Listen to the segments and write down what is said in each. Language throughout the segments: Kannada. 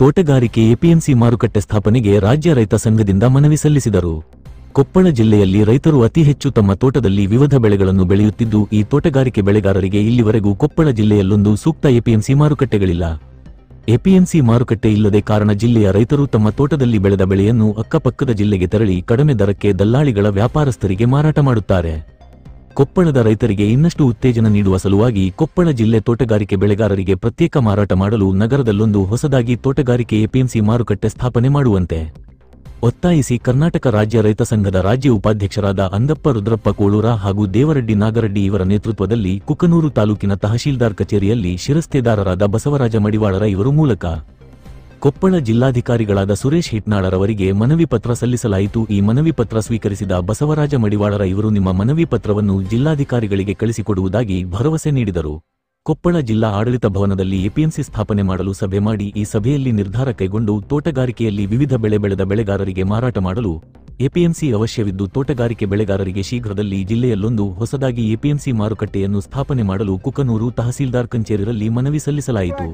ತೋಟಗಾರಿಕೆ ಎಪಿಎಂಸಿ ಮಾರುಕಟ್ಟೆ ಸ್ಥಾಪನೆಗೆ ರಾಜ್ಯ ರೈತ ಸಂಘದಿಂದ ಮನವಿ ಸಲ್ಲಿಸಿದರು. ಕೊಪ್ಪಳ ಜಿಲ್ಲೆಯಲ್ಲಿ ರೈತರು ಅತಿ ಹೆಚ್ಚು ತಮ್ಮ ತೋಟದಲ್ಲಿ ವಿವಿಧ ಬೆಳೆಗಳನ್ನು ಬೆಳೆಯುತ್ತಿದ್ದು, ಈ ತೋಟಗಾರಿಕೆ ಬೆಳೆಗಾರರಿಗೆ ಇಲ್ಲಿವರೆಗೂ ಕೊಪ್ಪಳ ಜಿಲ್ಲೆಯಲ್ಲೊಂದು ಸೂಕ್ತ ಎಪಿಎಂಸಿ ಮಾರುಕಟ್ಟೆಗಳಿಲ್ಲ. ಎಪಿಎಂಸಿ ಮಾರುಕಟ್ಟೆ ಇಲ್ಲದೆ ಕಾರಣ ಜಿಲ್ಲೆಯ ರೈತರು ತಮ್ಮ ತೋಟದಲ್ಲಿ ಬೆಳೆದ ಬೆಳೆಯನ್ನು ಅಕ್ಕಪಕ್ಕದ ಜಿಲ್ಲೆಗೆ ತೆರಳಿ ಕಡಿಮೆ ದರಕ್ಕೆ ದಲ್ಲಾಳಿಗಳ ವ್ಯಾಪಾರಸ್ಥರಿಗೆ ಮಾರಾಟ ಮಾಡುತ್ತಾರೆ. ಕೊಪ್ಪಳದ ರೈತರಿಗೆ ಇನ್ನಷ್ಟು ಉತ್ತೇಜನ ನೀಡುವ ಸಲುವಾಗಿ ಕೊಪ್ಪಳ ಜಿಲ್ಲೆ ತೋಟಗಾರಿಕೆ ಬೆಳೆಗಾರರಿಗೆ ಪ್ರತ್ಯೇಕ ಮಾರಾಟ ಮಾಡಲು ನಗರದಲ್ಲೊಂದು ಹೊಸದಾಗಿ ತೋಟಗಾರಿಕೆ ಎಪಿಎಂಸಿ ಮಾರುಕಟ್ಟೆ ಸ್ಥಾಪನೆ ಮಾಡುವಂತೆ ಒತ್ತಾಯಿಸಿ ಕರ್ನಾಟಕ ರಾಜ್ಯ ರೈತ ಸಂಘದ ರಾಜ್ಯ ಉಪಾಧ್ಯಕ್ಷರಾದ ಅಂದಪ್ಪ ರುದ್ರಪ್ಪ ಕೋಳೂರ ಹಾಗೂ ದೇವರೆಡ್ಡಿ ನಾಗರೆಡ್ಡಿ ಇವರ ನೇತೃತ್ವದಲ್ಲಿ ಕುಕನೂರು ತಾಲೂಕಿನ ತಹಶೀಲ್ದಾರ್ ಕಚೇರಿಯಲ್ಲಿ ಶಿರಸ್ತೇದಾರರಾದ ಬಸವರಾಜ ಮಡಿವಾಳರ ಇವರು ಮೂಲಕ ಕೊಪ್ಪಳ ಜಿಲ್ಲಾಧಿಕಾರಿಗಳಾದ ಸುರೇಶ್ ಹಿಟ್ನಾಳರವರಿಗೆ ಮನವಿ ಪತ್ರ ಸಲ್ಲಿಸಲಾಯಿತು. ಈ ಮನವಿ ಪತ್ರ ಸ್ವೀಕರಿಸಿದ ಬಸವರಾಜ ಮಡಿವಾಳರ ಇವರು ನಿಮ್ಮ ಮನವಿ ಪತ್ರವನ್ನು ಜಿಲ್ಲಾಧಿಕಾರಿಗಳಿಗೆ ಕಳಿಸಿಕೊಡುವುದಾಗಿ ಭರವಸೆ ನೀಡಿದರು. ಕೊಪ್ಪಳ ಜಿಲ್ಲಾ ಆಡಳಿತ ಭವನದಲ್ಲಿ ಎಪಿಎಂಸಿ ಸ್ಥಾಪನೆ ಮಾಡಲು ಸಭೆ ಮಾಡಿ ಈ ಸಭೆಯಲ್ಲಿ ನಿರ್ಧಾರ ಕೈಗೊಂಡು ತೋಟಗಾರಿಕೆಯಲ್ಲಿ ವಿವಿಧ ಬೆಳೆ ಬೆಳೆದ ಬೆಳೆಗಾರರಿಗೆ ಮಾರಾಟ ಮಾಡಲು ಎಪಿಎಂಸಿ ಅವಶ್ಯವಿದ್ದು, ತೋಟಗಾರಿಕೆ ಬೆಳೆಗಾರರಿಗೆ ಶೀಘ್ರದಲ್ಲಿ ಜಿಲ್ಲೆಯಲ್ಲೊಂದು ಹೊಸದಾಗಿ ಎಪಿಎಂಸಿ ಮಾರುಕಟ್ಟೆಯನ್ನು ಸ್ಥಾಪನೆ ಮಾಡಲು ಕುಕನೂರು ತಹಸೀಲ್ದಾರ್ ಕಚೇರಿಯಲ್ಲಿ ಮನವಿ ಸಲ್ಲಿಸಲಾಯಿತು.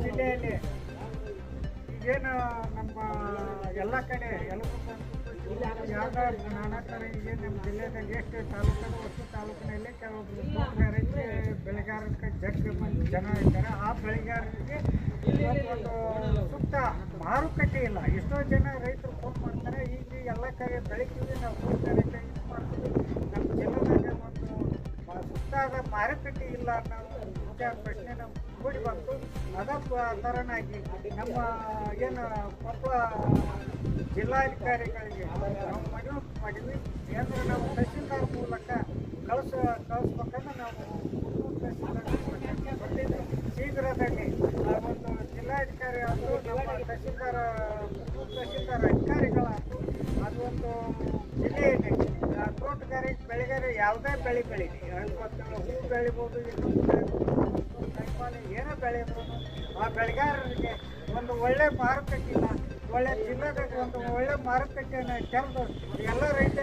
ನಾನಾ ಥರ ಈಗ ನಮ್ಮ ಜಿಲ್ಲೆದಾಗ ಎಷ್ಟು ತಾಲೂಕಲ್ಲಿ ಹೊಸ ತಾಲೂಕಿನಲ್ಲಿ ಕೆಲವೊಬ್ಬರು ತೋಟಗಾರಿಕೆ ಬೆಳೆಗಾರಕ್ಕೆ ಜನ ಇದ್ದಾರೆ. ಆ ಬೆಳೆಗಾರರಿಗೆ ಒಂದು ಸೂಕ್ತ ಮಾರುಕಟ್ಟೆ ಇಲ್ಲ. ಎಷ್ಟೋ ಜನ ರೈತರು ಫೋನ್ ಮಾಡ್ತಾರೆ, ಈಗ ಎಲ್ಲ ಕಡೆ ಬೆಳಿತೀವಿ, ನಾವು ತೋಟಗಾರಿಕೆ ಯೂಸ್ ಮಾಡ್ತೀವಿ, ನಮ್ಮ ಜಿಲ್ಲೆದಾಗ ಒಂದು ಸೂಕ್ತಾದ ಮಾರುಕಟ್ಟೆ ಇಲ್ಲ ಅನ್ನೋ ವಿಚಾರ ಪ್ರಶ್ನೆ ನಮ್ಮ ಕೂಡಿ ಬಂತು. ಅದ ಥರನಾಗಿ ನಮ್ಮ ಏನು ಕೊಪ್ಪಳ ಜಿಲ್ಲಾಧಿಕಾರಿಗಳಿಗೆ ನಾವು ಮನವಿ ಮಾಡಿದ್ವಿ. ಅಂದರೆ ನಾವು ತಹಸೀಲ್ದಾರ್ ಮೂಲಕ ಕಳಿಸ್ಬೇಕಂದ್ರೆ ನಾವು ತಹಸೀಲ್ದಾರ್ ಶೀಘ್ರದಲ್ಲಿ ಒಂದು ಜಿಲ್ಲಾಧಿಕಾರಿ ಆದರೂ ನಮ್ಮ ತಹಸೀಲ್ದಾರ್ ಅಧಿಕಾರಿಗಳಾದರೂ ಅದು ಒಂದು ಜಿಲ್ಲೆಯಲ್ಲಿ ತೋಟಗಾರಿಕೆ ಬೆಳೆಗಾರ ಯಾವುದೇ ಬೆಳೆ ಬೆಳೀಲಿ, ಹೂ ಬೆಳಿಬೋದು, ಏನೋ ಬೆಳೆಯೋದು, ಆ ಬೆಳೆಗಾರರಿಗೆ ಒಂದು ಒಳ್ಳೆ ಮಾರುಕಟ್ಟೆ ಇಲ್ಲ. ಒಳ್ಳೆ ಜಿಲ್ಲೆದಾಗ ಒಂದು ಒಳ್ಳೆ ಮಾರುಕಟ್ಟೆಯನ್ನು ತೆರೆದು ಎಲ್ಲ ರೈತ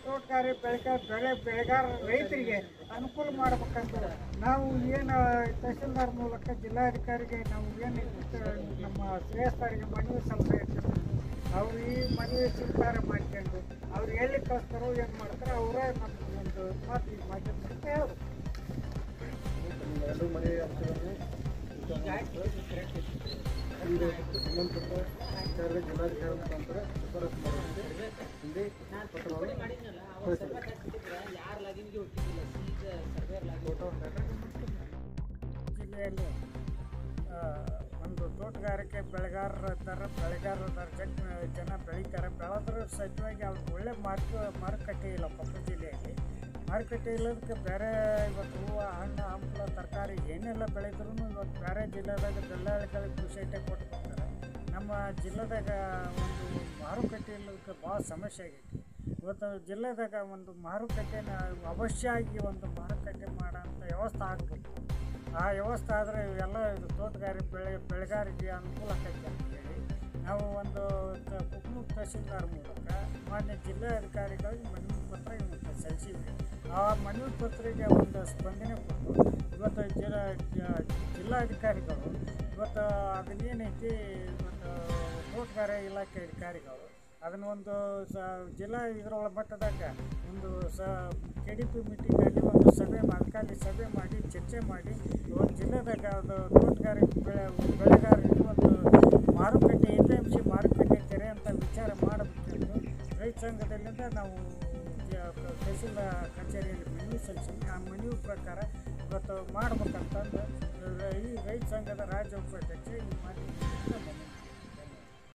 ತೋಟಗಾರಿಕೆ ಬೆಳೆಗಾರ ರೈತರಿಗೆ ಅನುಕೂಲ ಮಾಡಬೇಕಂತ ನಾವು ಏನು ತಹಸೀಲ್ದಾರ್ ಮೂಲಕ ಜಿಲ್ಲಾಧಿಕಾರಿಗೆ ನಾವು ಏನು ನಮ್ಮ ಶ್ರೇಯಸ್ಥರಿಗೆ ಮನವಿ ಸಲ್ಲಿಸ್ತಾ ಇರ್ತೀವಿ. ಅವರು ಈ ಮನವಿ ಸ್ವೀಕಾರ ಮಾಡ್ಕೊಂಡು ಅವ್ರು ಎಲ್ಲಿ ಕಳಿಸ್ತಾರೋ ಏನು ಮಾಡ್ತಾರೋ ಅವರೇ ನಮ್ಮ ಒಂದು ಮಾತು ಈ ಮಾಧ್ಯಮ ಅಂತ ಹೇಳೋದು. ಜಿಲ್ಲೆಯಲ್ಲಿ ಒಂದು ತೋಟಗಾರಿಕೆ ಬೆಳೆಗಾರರ ಜನ ಬೆಳೀತಾರೆ. ಬೆಳೆದ್ರೆ ಸಹಜವಾಗಿ ಅವ್ರಿಗೆ ಒಳ್ಳೆ ಮಾರುಕಟ್ಟೆ ಇಲ್ಲ. ಕೊಪ್ಪಳ ಜಿಲ್ಲೆಯಲ್ಲಿ ಮಾರುಕಟ್ಟೆ ಇಲ್ಲದಕ್ಕೆ ಬೇರೆ ಇವತ್ತು ಹೂವು, ಹಣ್ಣು, ಹಂಪಲ, ತರಕಾರಿ ಏನೆಲ್ಲ ಬೆಳೆದ್ರೂ ಇವತ್ತು ಬೇರೆ ಜಿಲ್ಲೆದಾಗ ದಲ್ಲಾಳಿಗಳಿಗೆ ಸೊಸೈಟಿ ಕೊಟ್ಟು ಬರ್ತಾರೆ. ನಮ್ಮ ಜಿಲ್ಲೆದಾಗ ಒಂದು ಮಾರುಕಟ್ಟೆ ಇಲ್ಲದಕ್ಕೆ ಭಾಳ ಸಮಸ್ಯೆ ಆಗೈತಿ. ಇವತ್ತು ಜಿಲ್ಲೆದಾಗ ಒಂದು ಮಾರುಕಟ್ಟೆನ ಅವಶ್ಯವಾಗಿ ಒಂದು ಮಾರುಕಟ್ಟೆ ಮಾಡೋಂಥ ವ್ಯವಸ್ಥೆ ಆಗಬೇಕು. ಆ ವ್ಯವಸ್ಥೆ ಆದರೆ ಎಲ್ಲ ತೋಟಗಾರಿಕೆ ಬೆಳೆಗಾರರಿಗೆ ಅನುಕೂಲ ಆಕೈತೆ ಅಂತೇಳಿ ನಾವು ಒಂದು ಕುಕನೂರು ತಹಸೀಲ್ದಾರ್ ಮೂಲಕ ಮಾನ್ಯ ಜಿಲ್ಲಾಧಿಕಾರಿಗಳಿಗೆ ಮನವಿ ಪತ್ರ ಸಲ್ಲಿಸಿದ್ವಿ. ಆ ಮನವಿ ಪತ್ರಿಗೆ ಒಂದು ಸ್ಪಂದನೆ ಕೊಟ್ಟು ಇವತ್ತು ಜಿಲ್ಲಾಧಿಕಾರಿಗಳು ಇವತ್ತು ಅದನ್ನೇನೈತಿ, ಇವತ್ತು ತೋಟಗಾರಿಕೆ ಇಲಾಖೆ ಅಧಿಕಾರಿಗಳು ಅದನ್ನು ಒಂದು ಜಿಲ್ಲಾ ಇದರೊಳ ಮಟ್ಟದಾಗ ಒಂದು KDP ಮೀಟಿಂಗಲ್ಲಿ ಒಂದು ಅಧಿಕಾರಿ ಸಭೆ ಮಾಡಿ ಚರ್ಚೆ ಮಾಡಿ ಇವತ್ತು ಜಿಲ್ಲೆದಾಗ ಅದು ತೋಟಗಾರಿಕೆ ಬೆಳೆಗಾರರಿಗೆ ಒಂದು ಮಾರುಕಟ್ಟೆ APMC ಮಾರುಕಟ್ಟೆ ತೆರೆ ಅಂತ ವಿಚಾರ ಮಾಡಬೇಕೆಂದು ರೈತ ಸಂಘದಲ್ಲಿಂದ ನಾವು ತಹಸೀಲ್ದಾರ್ ಕಚೇರಿಯಲ್ಲಿ ಮನವಿ ಸಲ್ಲಿಸಿದ್ವಿ. ಆ ಮನವಿ ಪ್ರಕಾರ ಇವತ್ತು ಮಾಡ್ಬೇಕಂತಂದು ಈ ರೈತ ಸಂಘದ ರಾಜ್ಯ ಉಪಾಧ್ಯಕ್ಷ ಈ ಮಾಧ್ಯಮದಿಂದ